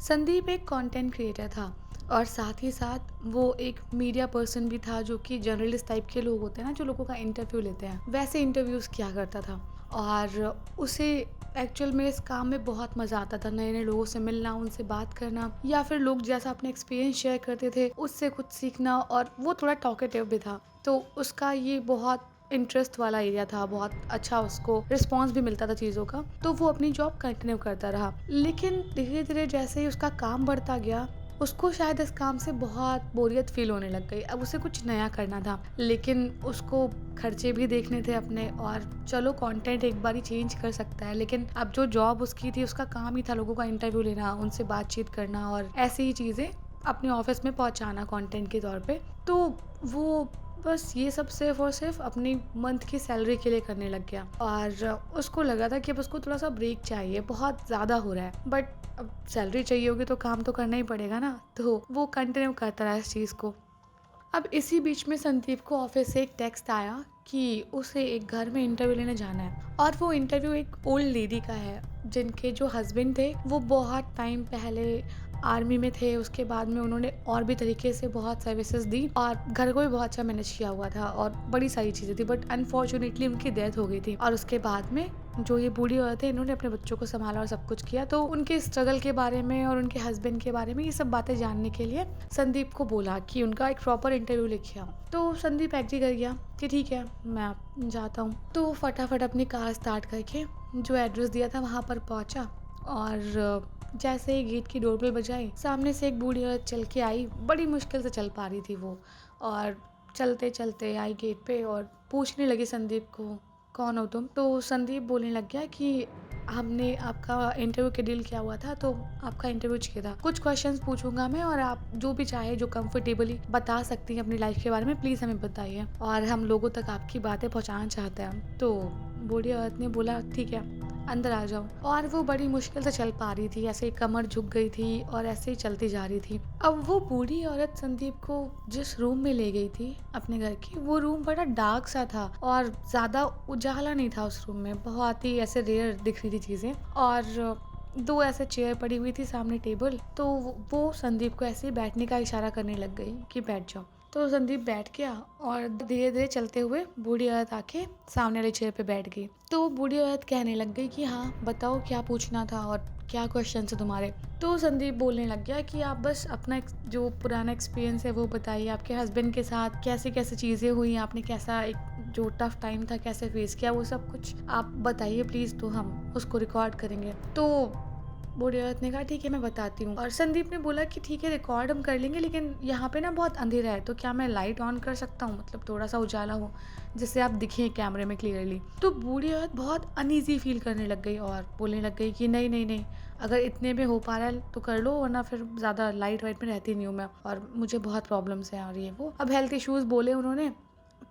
संदीप एक content creator था और साथ ही साथ वो एक मीडिया पर्सन भी था, जो कि जर्नलिस्ट टाइप के लोग होते हैं ना, जो लोगों का इंटरव्यू लेते हैं, वैसे इंटरव्यूज़ किया करता था। और उसे एक्चुअल में इस काम में बहुत मज़ा आता था, नए नए लोगों से मिलना, उनसे बात करना, या फिर लोग जैसा अपने एक्सपीरियंस शेयर करते थे उससे कुछ सीखना। और वो थोड़ा टॉकेटिव भी था, तो उसका ये बहुत इंटरेस्ट वाला एरिया था, बहुत अच्छा उसको रिस्पॉन्स भी मिलता था चीज़ों का, तो वो अपनी जॉब कंटिन्यू करता रहा। लेकिन धीरे धीरे जैसे ही उसका काम बढ़ता गया, उसको शायद इस काम से बहुत बोरियत फील होने लग गई। अब उसे कुछ नया करना था, लेकिन उसको खर्चे भी देखने थे अपने। और चलो, कंटेंट एक बार ही चेंज कर सकता है, लेकिन अब जो जॉब उसकी थी, उसका काम ही था लोगों का इंटरव्यू लेना, उनसे बातचीत करना और ऐसी ही चीज़ें अपने ऑफिस में पहुंचाना कंटेंट के तौर पे। तो वो बस ये सब सिर्फ़ और सिर्फ़ अपनी मंथ की सैलरी के लिए करने लग गया। और उसको लगा था कि अब उसको थोड़ा-सा ब्रेक चाहिए, बहुत ज़्यादा हो रहा है। बट अब सैलरी चाहिए होगी तो काम तो करना ही पड़ेगा ना, तो वो कंटिन्यू करता रहा इस चीज़ को। अब इसी बीच में संदीप को ऑफिस से एक टेक्स्ट आया कि उसे एक घर में इंटरव्यू लेने जाना है, और वो इंटरव्यू एक ओल्ड लेडी का है, जिनके जो हस्बैंड थे वो बहुत टाइम पहले आर्मी में थे। उसके बाद में उन्होंने और भी तरीके से बहुत सर्विसेज दी और घर को भी बहुत अच्छा मैनेज किया हुआ था और बड़ी सारी चीज़ें थी। बट अनफॉर्चुनेटली उनकी डेथ हो गई थी, और उसके बाद में जो ये बूढ़ी औरत है, इन्होंने अपने बच्चों को संभाला और सब कुछ किया। तो उनके स्ट्रगल के बारे में और उनके हस्बैंड के बारे में ये सब बातें जानने के लिए संदीप को बोला कि उनका एक प्रॉपर इंटरव्यू लिखिए आओ। तो संदीप एग्री कर गया कि ठीक है, मैं जाता हूँ। तो वो फटाफट अपनी कार स्टार्ट करके जो एड्रेस दिया था वहाँ पर पहुँचा। और जैसे ही गेट की डोरबेल बजाई, सामने से एक बूढ़ी औरत चल के आई। बड़ी मुश्किल से चल पा रही थी वो, और चलते चलते आई गेट पे और पूछने लगी संदीप को, कौन हो तुम? तो संदीप बोलने लग गया कि हमने आपका इंटरव्यू शेड्यूल किया हुआ था, तो आपका इंटरव्यू चाहिए था। कुछ क्वेश्चंस पूछूंगा मैं, और आप जो भी चाहे, जो कंफर्टेबली बता सकती हैं अपनी लाइफ के बारे में, प्लीज़ हमें बताइए, और हम लोगों तक आपकी बातें पहुंचाना चाहते हैं। तो बूढ़ी औरत ने बोला ठीक है, अंदर आ जाओ। और वो बड़ी मुश्किल से चल पा रही थी, ऐसे ही कमर झुक गई थी और ऐसे ही चलती जा रही थी। अब वो बूढ़ी औरत संदीप को जिस रूम में ले गई थी अपने घर की, वो रूम बड़ा डार्क सा था और ज़्यादा उजाला नहीं था उस रूम में, बहुत ही ऐसे रेयर दिख रही थी चीज़ें। और दो ऐसे चेयर पड़ी हुई थी, सामने टेबल। तो वो संदीप को ऐसे ही बैठने का इशारा करने लग गई कि बैठ जाओ। तो संदीप बैठ गया और धीरे धीरे चलते हुए बूढ़ी औरत आके सामने वाली चेयर पे बैठ गई। तो बूढ़ी औरत कहने लग गई कि हाँ बताओ, क्या पूछना था और क्या क्वेश्चन है तुम्हारे? तो संदीप बोलने लग गया कि आप बस अपना जो पुराना एक्सपीरियंस है वो बताइए, आपके हस्बैंड के साथ कैसे कैसे चीज़ें हुई, आपने कैसा एक जो टफ टाइम था कैसे फेस किया, वो सब कुछ आप बताइए प्लीज़, तो हम उसको रिकॉर्ड करेंगे। तो बूढ़ी औरत ने कहा ठीक है, मैं बताती हूँ। और संदीप ने बोला कि ठीक है, रिकॉर्ड हम कर लेंगे, लेकिन यहाँ पे ना बहुत अंधेरा है, तो क्या मैं लाइट ऑन कर सकता हूँ, मतलब थोड़ा सा उजाला हो जिससे आप दिखें कैमरे में क्लियरली। तो बूढ़ी औरत बहुत अनईजी फील करने लग गई और बोलने लग गई कि नहीं नहीं नहीं, अगर इतने में हो पा रहा है तो कर लो, वरना फिर ज़्यादा लाइट वाइट में रहती नहीं हूँ मैं, और मुझे बहुत प्रॉब्लम्स हैं और ये वो। अब हेल्थ इश्यूज़ बोले उन्होंने,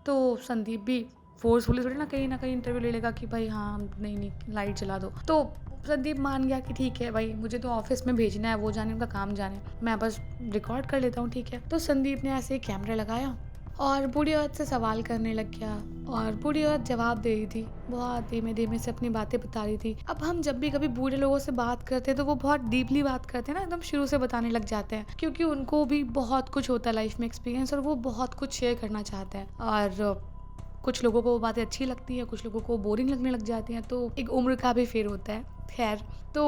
तो संदीप भी फोर्सफुली थोड़ी ना कहीं इंटरव्यू ले लेगा कि भाई हाँ नहीं नहीं लाइट जला दो। तो संदीप मान गया कि ठीक है भाई, मुझे तो ऑफिस में भेजना है, वो जाने उनका काम जाने, मैं बस रिकॉर्ड कर लेता हूँ, ठीक है। तो संदीप ने ऐसे ही कैमरा लगाया और बूढ़ी औरत से सवाल करने लग गया, और बूढ़ी औरत जवाब दे रही थी, बहुत धीमे धीमे से अपनी बातें बता रही थी। अब हम जब भी कभी बूढ़े लोगों से बात करते हैं तो वो बहुत डीपली बात करते हैं ना, एकदम शुरू से बताने लग जाते हैं, क्योंकि उनको भी बहुत कुछ होता है लाइफ में एक्सपीरियंस, और वो बहुत कुछ शेयर करना चाहते हैं। और कुछ लोगों को वो बातें अच्छी लगती हैं, कुछ लोगों को बोरिंग लगने लग जाती हैं, तो एक उम्र का भी फेर होता है। खैर, तो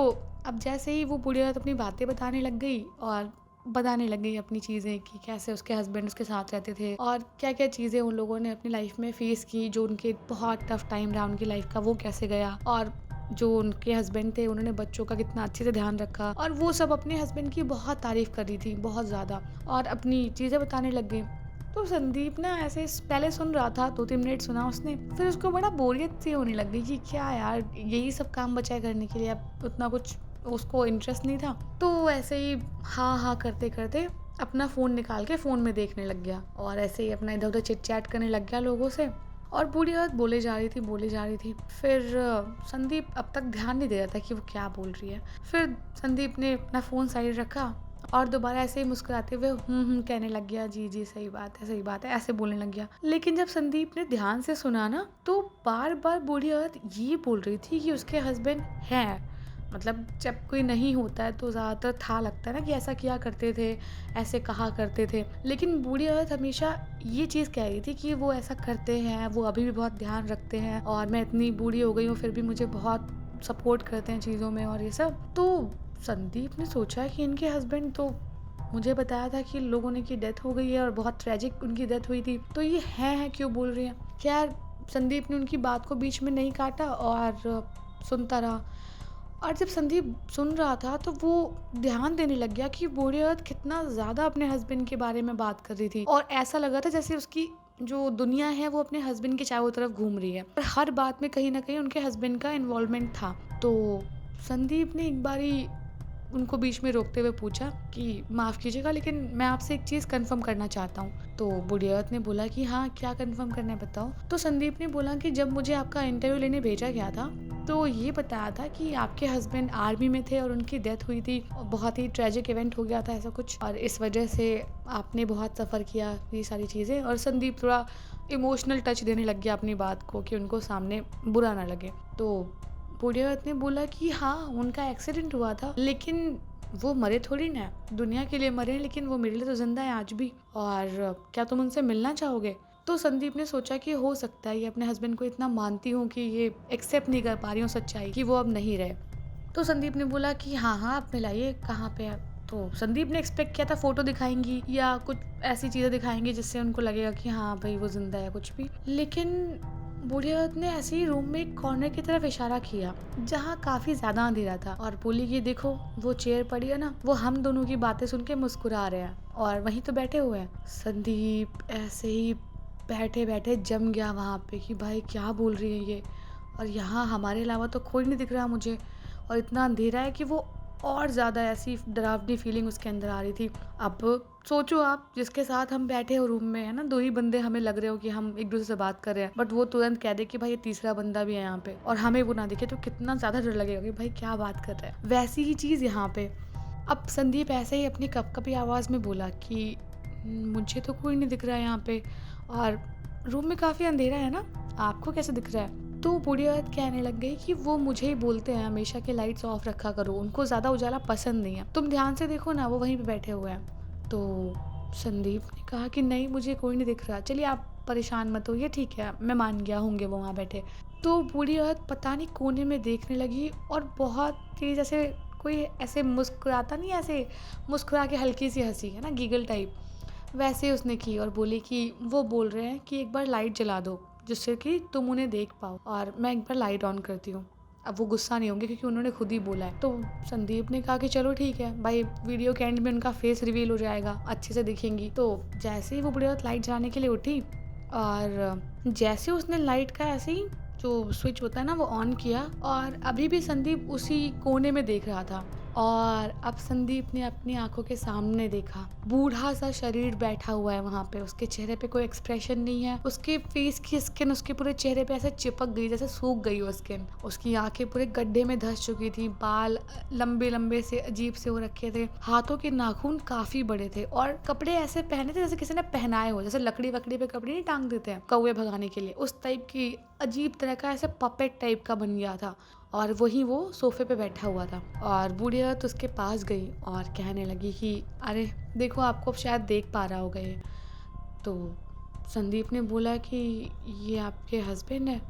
अब जैसे ही वो बूढ़ी औरत अपनी बातें बताने लग गई और बताने लग गई अपनी चीज़ें कि कैसे उसके हस्बैंड उसके साथ रहते थे और क्या क्या चीज़ें उन लोगों ने अपनी लाइफ में फेस की, जो उनके बहुत टफ टाइम रहा उनकी लाइफ का वो कैसे गया, और जो उनके हस्बैंड थे उन्होंने बच्चों का कितना अच्छे से ध्यान रखा, और वो सब अपने हस्बैंड की बहुत तारीफ कर रही थी, बहुत ज़्यादा, और अपनी चीज़ें बताने लग गई। तो संदीप ना ऐसे पहले सुन रहा था, 2-3 मिनट सुना उसने, फिर उसको बड़ा बोरियत सी होने लग गई कि क्या यार, यही सब काम बचा है करने के लिए, अब उतना कुछ उसको इंटरेस्ट नहीं था। तो ऐसे ही हाँ हाँ करते करते अपना फ़ोन निकाल के फ़ोन में देखने लग गया, और ऐसे ही अपना इधर उधर चिट चैट करने लग गया लोगों से। और बूढ़ी औरत बोले जा रही थी, बोले जा रही थी। फिर संदीप अब तक ध्यान नहीं दे रहा था कि वो क्या बोल रही है। फिर संदीप ने अपना फ़ोन साइड रखा और दोबारा ऐसे ही मुस्कुराते हुए कहने लग गया, जी जी सही बात है, सही बात है, ऐसे बोलने लग गया। लेकिन जब संदीप ने ध्यान से सुना ना, तो बार बार बूढ़ी औरत ये बोल रही थी कि उसके हस्बैंड हैं, मतलब जब कोई नहीं होता है तो ज़्यादातर था लगता है ना कि ऐसा किया करते थे, ऐसे कहा करते थे। लेकिन बूढ़ी औरत हमेशा ये चीज़ कह रही थी कि वो ऐसा करते हैं, वो अभी भी बहुत ध्यान रखते हैं और मैं इतनी बूढ़ी हो गई हूँ फिर भी मुझे बहुत सपोर्ट करते हैं चीज़ों में और ये सब। तो संदीप ने सोचा कि इनके हस्बैंड तो मुझे बताया था कि लोगों ने की डेथ हो गई है और बहुत ट्रेजिक उनकी डेथ हुई थी, तो ये हैं क्यों बोल रही हैं। खैर संदीप ने उनकी बात को बीच में नहीं काटा और सुनता रहा। और जब संदीप सुन रहा था तो वो ध्यान देने लग गया कि बूढ़ी औरत कितना ज़्यादा अपने हस्बैंड के बारे में बात कर रही थी और ऐसा लगा था जैसे उसकी जो दुनिया है वो अपने हस्बैंड के चारों तरफ घूम रही है और हर बात में कहीं ना कहीं उनके हस्बैंड का इन्वॉल्वमेंट था। तो संदीप ने एक बारी उनको बीच में रोकते हुए पूछा कि माफ़ कीजिएगा लेकिन मैं आपसे एक चीज़ कंफर्म करना चाहता हूँ। तो बूढ़ी औरत ने बोला कि हाँ क्या कंफर्म करना है बताओ। तो संदीप ने बोला कि जब मुझे आपका इंटरव्यू लेने भेजा गया था तो ये बताया था कि आपके हस्बैंड आर्मी में थे और उनकी डेथ हुई थी और बहुत ही ट्रेजिक इवेंट हो गया था ऐसा कुछ और इस वजह से आपने बहुत सफ़र किया ये सारी चीज़ें। और संदीप थोड़ा इमोशनल टच देने लग गया अपनी बात को कि उनको सामने बुरा ना लगे। तो बूढ़ी औरत ने बोला कि हाँ उनका एक्सीडेंट हुआ था लेकिन वो मरे थोड़ी ना है। दुनिया के लिए मरे हैं लेकिन वो मेरे लिए तो जिंदा है आज भी। और क्या तुम उनसे मिलना चाहोगे। तो संदीप ने सोचा कि हो सकता है ये अपने हस्बैंड को इतना मानती हूँ कि ये एक्सेप्ट नहीं कर पा रही हूँ सच्चाई कि वो अब नहीं रहे। तो संदीप ने बोला कि हाँ हाँ आप मिलाइए कहाँ पे है। तो संदीप ने एक्सपेक्ट किया था फोटो दिखाएंगी या कुछ ऐसी चीज़ें दिखाएंगी जिससे उनको लगेगा कि हाँ भाई वो जिंदा है कुछ भी। लेकिन बूढ़ी औरत ने ऐसे ही रूम में एक कॉर्नर की तरफ इशारा किया जहाँ काफी ज्यादा अंधेरा था और बोली कि देखो वो चेयर पड़ी है ना वो हम दोनों की बातें सुन के मुस्कुरा रहे हैं और वहीं तो बैठे हुए हैं। संदीप ऐसे ही बैठे बैठे जम गया वहाँ पे कि भाई क्या बोल रही है ये और यहाँ हमारे अलावा तो कोई नहीं दिख रहा मुझे और इतना अंधेरा है कि वो और ज़्यादा ऐसी डरावनी फीलिंग उसके अंदर आ रही थी। अब सोचो आप जिसके साथ हम बैठे हो रूम में है ना दो ही बंदे हमें लग रहे हो कि हम एक दूसरे से बात कर रहे हैं बट वो तुरंत कह दे कि भाई ये तीसरा बंदा भी है यहाँ पे और हमें वो ना दिखे तो कितना ज़्यादा डर लगेगा कि भाई क्या बात कर रहा है। वैसी ही चीज़ यहाँ पे अब संदीप ऐसे ही अपनी कपकपी आवाज़ में बोला कि मुझे तो कोई नहीं दिख रहा है यहाँ पे और रूम में काफ़ी अंधेरा है ना आपको कैसे दिख रहा है। तो बूढ़ी औरत कहने लग गई कि वो मुझे ही बोलते हैं हमेशा कि लाइट्स ऑफ रखा करो उनको ज़्यादा उजाला पसंद नहीं है तुम ध्यान से देखो ना वो वहीं पे बैठे हुए हैं। तो संदीप ने कहा कि नहीं मुझे कोई नहीं दिख रहा चलिए आप परेशान मत होइए ठीक है मैं मान गया होंगे वो वहाँ बैठे। तो बूढ़ी औरत पता नहीं कोने में देखने लगी और बहुत तेज ऐसे कोई ऐसे मुस्कुराता नहीं ऐसे मुस्कुरा के हल्की सी हंसी है ना गीगल टाइप वैसे उसने की और बोली कि वो बोल रहे हैं कि एक बार लाइट जला दो जिससे कि तुम उन्हें देख पाओ और मैं एक बार लाइट ऑन करती हूँ। अब वो गुस्सा नहीं होंगे क्योंकि उन्होंने खुद ही बोला है। तो संदीप ने कहा कि चलो ठीक है भाई वीडियो के एंड में उनका फेस रिवील हो जाएगा अच्छे से दिखेंगी। तो जैसे ही वो बुढ़ी औरत लाइट जलाने के लिए उठी और जैसे उसने लाइट का ऐसे ही जो स्विच होता है ना वो ऑन किया और अभी भी संदीप उसी कोने में देख रहा था। और अब संदीप ने अपनी आंखों के सामने देखा बूढ़ा सा शरीर बैठा हुआ है वहाँ पे उसके चेहरे पे कोई एक्सप्रेशन नहीं है उसके फेस की स्किन उसके पूरे चेहरे पे ऐसे चिपक गई जैसे सूख गई हो स्किन उसकी आंखें पूरे गड्ढे में धंस चुकी थी बाल लंबे लंबे से अजीब से हो रखे थे हाथों के नाखून काफी बड़े थे और कपड़े ऐसे पहने थे जैसे किसी ने पहनाए हो जैसे लकड़ी वकड़ी पे कपड़े नहीं टांग देते हैं कौवे भगाने के लिए उस टाइप की अजीब तरह का ऐसे पपेट टाइप का बन गया था और वहीं वो सोफे पे बैठा हुआ था। और बूढ़ी औरत उसके पास गई और कहने लगी कि अरे देखो आपको शायद देख पा रहा होगा ये। तो संदीप ने बोला कि ये आपके हस्बैंड है।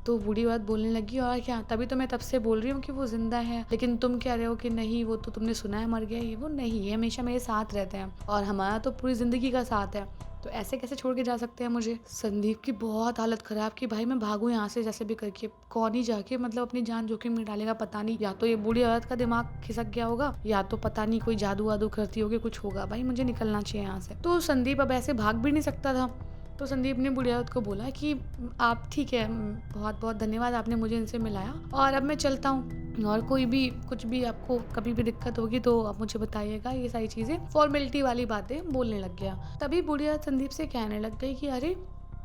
तो बूढ़ी औरत बोलने लगी और क्या तभी तो मैं तब से बोल रही हूँ कि वो जिंदा है लेकिन तुम कह रहे हो कि नहीं वो तो तुमने सुना है मर गया ये वो नहीं ये हमेशा मेरे साथ रहते हैं और हमारा तो पूरी जिंदगी का साथ है तो ऐसे कैसे छोड़ के जा सकते हैं मुझे। संदीप की बहुत हालत खराब कि भाई मैं भागूं यहाँ से जैसे भी करके कौन ही जाके मतलब अपनी जान जोखिम में डालेगा पता नहीं या तो ये बूढ़ी औरत का दिमाग खिसक गया होगा या तो पता नहीं कोई जादू वादू करती होगी कुछ होगा भाई मुझे निकलना चाहिए यहाँ से। तो संदीप अब ऐसे भाग भी नहीं सकता था। तो संदीप ने बूढ़ी औरत को बोला कि आप ठीक है बहुत बहुत धन्यवाद आपने मुझे इनसे मिलाया और अब मैं चलता हूँ और कोई भी कुछ भी आपको कभी भी दिक्कत होगी तो आप मुझे बताइएगा। ये सारी चीज़ें फॉर्मेलिटी वाली बातें बोलने लग गया। तभी बूढ़ी औरत संदीप से कहने लग गई कि अरे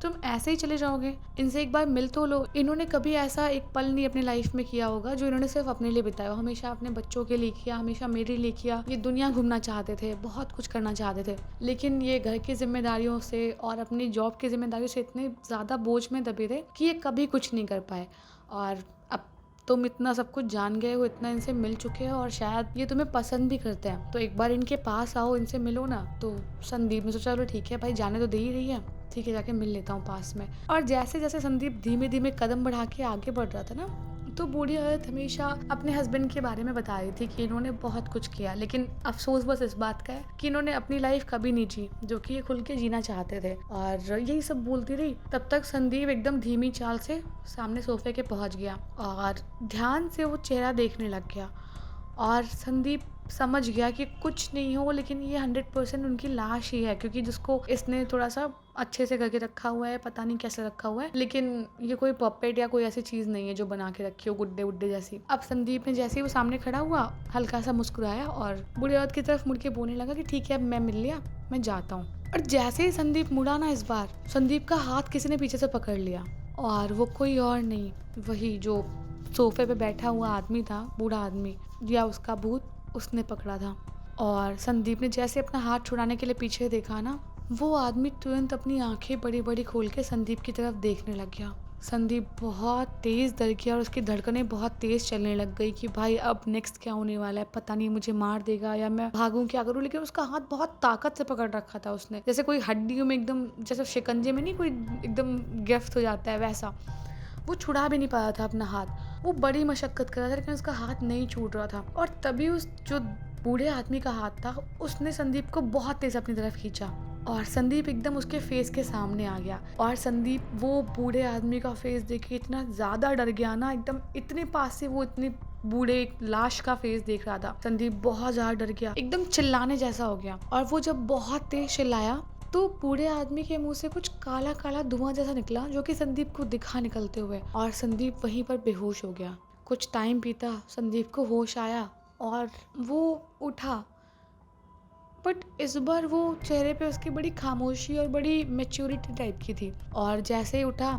तुम ऐसे ही चले जाओगे इनसे एक बार मिल तो लो। इन्होंने कभी ऐसा एक पल नहीं अपनी लाइफ में किया होगा जो इन्होंने सिर्फ अपने लिए बिताया हमेशा अपने बच्चों के लिए किया हमेशा मेरे लिए किया। ये दुनिया घूमना चाहते थे बहुत कुछ करना चाहते थे लेकिन ये घर की जिम्मेदारियों से और अपनी जॉब की जिम्मेदारियों से इतने ज़्यादा बोझ में दबे थे कि ये कभी कुछ नहीं कर पाए। और अब तुम इतना सब कुछ जान गए हो, इतना इनसे मिल चुके हो और शायद ये तुम्हें पसंद भी करते हैं, तो एक बार इनके पास आओ, इनसे मिलो ना। तो संदीप ने सोचा चलो ठीक है भाई, जाने तो दे ही रही है, ठीक है जाके मिल लेता हूँ पास में। और जैसे जैसे संदीप धीमे धीमे कदम बढ़ा के आगे बढ़ रहा था ना, तो बूढ़ी औरत हमेशा अपने हस्बैंड के बारे में बता रही थी कि इन्होंने बहुत कुछ किया, लेकिन अफसोस बस इस बात का है कि इन्होंने अपनी लाइफ कभी नहीं जी जो कि ये खुल के जीना चाहते थे। और यही सब बोलती रही, तब तक संदीप एकदम धीमी चाल से सामने सोफे के पहुंच गया और ध्यान से वो चेहरा देखने लग गया। और संदीप समझ गया कि कुछ नहीं हो, लेकिन ये 100% उनकी लाश ही है, क्योंकि जिसको इसने थोड़ा सा अच्छे से करके रखा हुआ है, पता नहीं कैसे रखा हुआ है, लेकिन ये कोई पपेट या कोई ऐसी चीज़ नहीं है जो बना के रखी हो गुड्डे उड्डे जैसी। अब संदीप ने जैसे ही वो सामने खड़ा हुआ, हल्का सा मुस्कुराया और बूढ़ी औरत की तरफ मुड़ के बोलने लगा कि ठीक है अब मैं मिल लिया, मैं जाता हूँ। और जैसे ही संदीप मुड़ा ना, इस बार संदीप का हाथ किसी ने पीछे से पकड़ लिया, और वो कोई और नहीं, वही जो सोफे पे बैठा हुआ आदमी था, बूढ़ा आदमी या उसका भूत, उसने पकड़ा था। और संदीप ने जैसे अपना हाथ छुड़ाने के लिए पीछे देखा ना, वो आदमी तुरंत अपनी आंखें बड़ी बड़ी खोल के संदीप की तरफ देखने लग गया। संदीप बहुत तेज डर गया और उसकी धड़कनें बहुत तेज चलने लग गई कि भाई अब नेक्स्ट क्या होने वाला है, पता नहीं मुझे मार देगा या मैं भागूं क्या करूं। लेकिन उसका हाथ बहुत ताकत से पकड़ रखा था उसने, जैसे कोई हड्डियों में एकदम, जैसे शिकंजे में नहीं कोई एकदम गिरफ्त हो जाता है वैसा। वो छुड़ा भी नहीं पाया था अपना हाथ, वो बड़ी मशक्कत कर रहा था लेकिन उसका हाथ नहीं छूट रहा था। और तभी उस जो बूढ़े आदमी का हाथ था, उसने संदीप को बहुत तेज अपनी तरफ खींचा और संदीप एकदम उसके फेस के सामने आ गया। और संदीप वो बूढ़े आदमी का फेस देख के इतना ज़्यादा डर गया ना, एकदम इतने पास से वो इतने बूढ़े लाश का फेस देख रहा था। संदीप बहुत ज़्यादा डर गया, एकदम चिल्लाने जैसा हो गया। और वो जब बहुत तेज चिल्लाया तो बूढ़े आदमी के मुंह से कुछ काला काला धुआं जैसा निकला, जो कि संदीप को दिखा निकलते हुए, और संदीप वहीं पर बेहोश हो गया। कुछ टाइम बीता, संदीप को होश आया और वो उठा, बट इस बार वो चेहरे पे उसकी बड़ी खामोशी और बड़ी मैच्योरिटी टाइप की थी। और जैसे ही उठा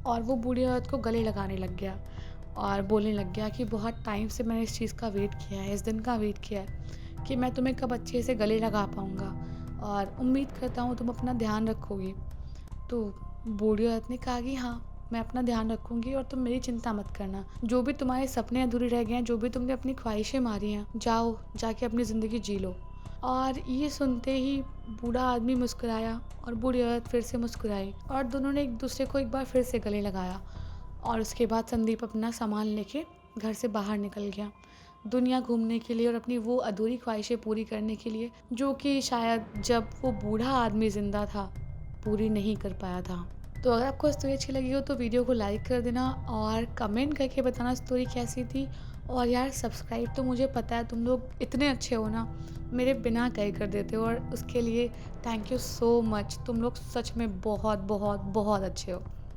और वो बूढ़ी औरत को गले लगाने लग गया और बोलने लग गया कि बहुत टाइम से मैंने इस चीज़ का वेट किया है, इस दिन का वेट किया है कि मैं तुम्हें कब अच्छे से गले लगा पाऊँगा, और उम्मीद करता हूँ तुम अपना ध्यान रखोगी। तो बूढ़ी औरत ने कहा कि हाँ मैं अपना ध्यान रखूँगी और तुम मेरी चिंता मत करना, जो भी तुम्हारे सपने अधूरे रह गए हैं, जो भी तुमने अपनी ख्वाहिशें मारी हैं, जाओ जाके अपनी ज़िंदगी जी लो। और ये सुनते ही बूढ़ा आदमी मुस्कुराया और बूढ़ी औरत फिर से मुस्कुराई और दोनों ने एक दूसरे को एक बार फिर से गले लगाया। और उसके बाद संदीप अपना सामान लेके घर से बाहर निकल गया, दुनिया घूमने के लिए और अपनी वो अधूरी ख्वाहिशें पूरी करने के लिए, जो कि शायद जब वो बूढ़ा आदमी ज़िंदा था पूरी नहीं कर पाया था। तो अगर आपको स्टोरी अच्छी लगी हो तो वीडियो को लाइक कर देना और कमेंट करके बताना स्टोरी कैसी थी। और यार सब्सक्राइब तो मुझे पता है तुम लोग इतने अच्छे हो ना, मेरे बिना कहे कर देते हो, और उसके लिए थैंक यू सो मच। तुम लोग सच में बहुत बहुत बहुत अच्छे हो।